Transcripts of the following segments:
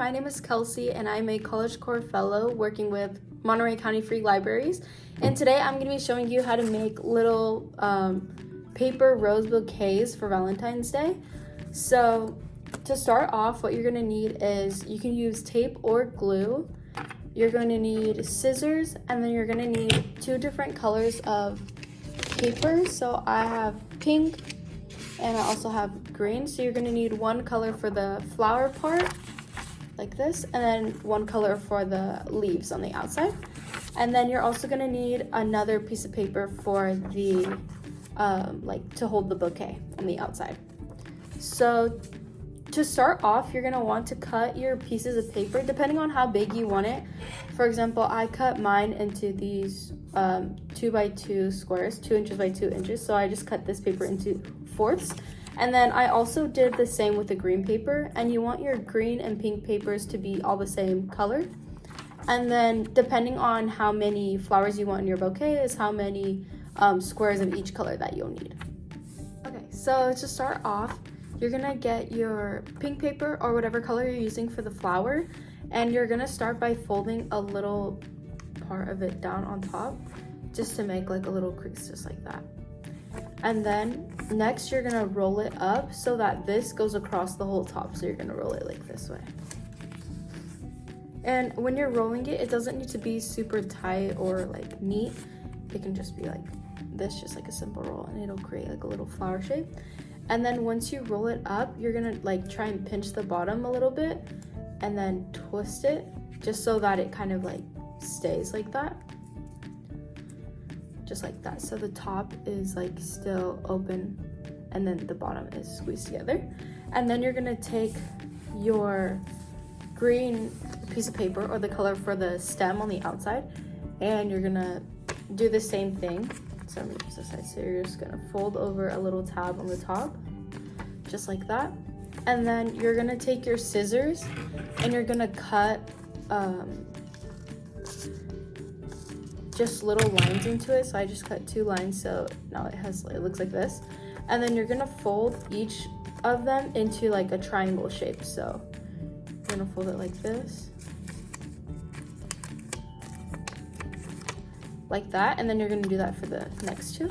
my name is Kelsey and I'm a College Corps Fellow working with Monterey County Free Libraries. And today I'm going to be showing you how to make little paper rose bouquets for Valentine's Day. So to start off, what you're going to need is you can use tape or glue. You're going to need scissors, and then you're going to need two different colors of paper. So I have pink and I also have green. So you're going to need one color for the flower part, like this, and then one color for the leaves on the outside. And then you're also going to need another piece of paper for the to hold the bouquet on the outside. So to start off, you're going to want to cut your pieces of paper depending on how big you want it. For example, I cut mine into these 2x2 squares, 2 inches by 2 inches. So I just cut this paper into fourths. And then I also did the same with the green paper, and you want your green and pink papers to be all the same color. And then depending on how many flowers you want in your bouquet is how many squares of each color that you'll need. Okay, so to start off, you're gonna get your pink paper or whatever color you're using for the flower, and you're gonna start by folding a little part of it down on top just to make like a little crease, just like that. And then next you're gonna roll it up so that this goes across the whole top. So you're gonna roll it like this way. And when you're rolling it, it doesn't need to be super tight or like neat. It can just be like this, just like a simple roll, and it'll create like a little flower shape. And then once you roll it up, you're gonna like try and pinch the bottom a little bit and then twist it just so that it kind of like stays like that. Just like that. So the top is like still open and then the bottom is squeezed together. And then you're gonna take your green piece of paper or the color for the stem on the outside, and you're gonna do the same thing. So I'm gonna use this side. So you're just gonna fold over a little tab on the top, just like that. And then you're gonna take your scissors and you're gonna cut just little lines into it. So I just cut 2 lines, so now it looks like this. And then you're gonna fold each of them into like a triangle shape. So you're gonna fold it like this, like that, and then you're gonna do that for the next 2.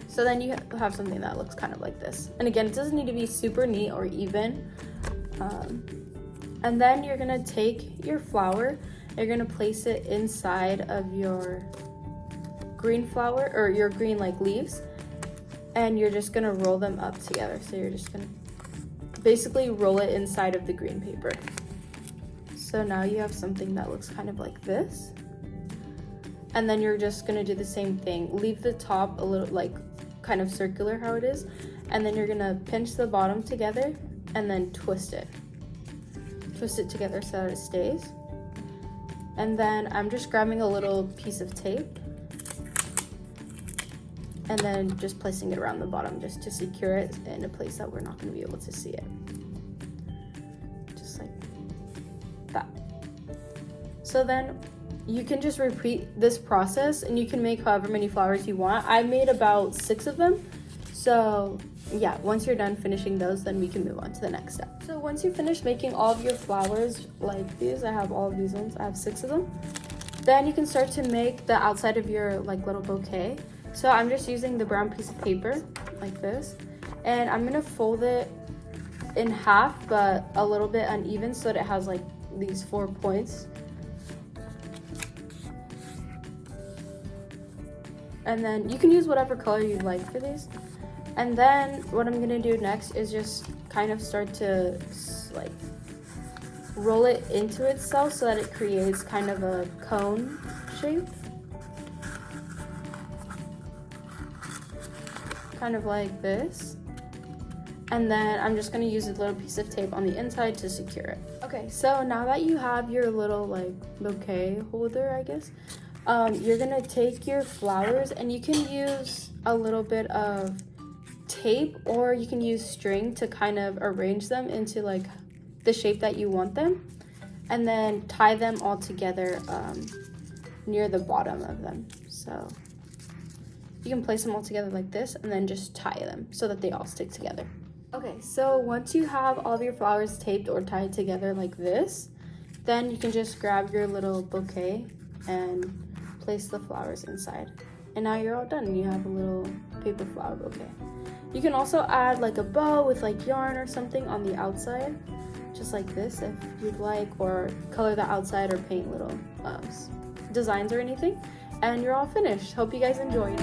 So then you have something that looks kind of like this. And again, it doesn't need to be super neat or even. And then you're gonna take your flower, you're gonna place it inside of your green flower or your green like leaves, and you're just gonna roll them up together. So you're just gonna basically roll it inside of the green paper. So now you have something that looks kind of like this. And then you're just gonna do the same thing. Leave the top a little like kind of circular how it is, and then you're gonna pinch the bottom together and then twist it. Twist it together so that it stays. And then I'm just grabbing a little piece of tape and then just placing it around the bottom just to secure it in a place that we're not gonna be able to see it. Just like that. So then you can just repeat this process and you can make however many flowers you want. I made about 6 of them. So yeah, once you're done finishing those, then we can move on to the next step. So once you finish making all of your flowers like these, I have all of these ones, I have 6 of them. Then you can start to make the outside of your like little bouquet. So I'm just using the brown piece of paper like this, and I'm gonna fold it in half, but a little bit uneven so that it has like these 4 points. And then you can use whatever color you'd like for these. And then what I'm gonna do next is just kind of start to like roll it into itself so that it creates kind of a cone shape. Kind of like this. And then I'm just gonna use a little piece of tape on the inside to secure it. Okay, so now that you have your little like bouquet holder, I guess, you're gonna take your flowers and you can use a little bit of tape or you can use string to kind of arrange them into like the shape that you want them, and then tie them all together near the bottom of them. So you can place them all together like this and then just tie them so that they all stick together. Okay, so once you have all of your flowers taped or tied together like this, then you can just grab your little bouquet and place the flowers inside. And now you're all done. You have a little paper flower bouquet. You can also add like a bow with like yarn or something on the outside, just like this if you'd like, or color the outside or paint little designs or anything. And you're all finished. Hope you guys enjoyed.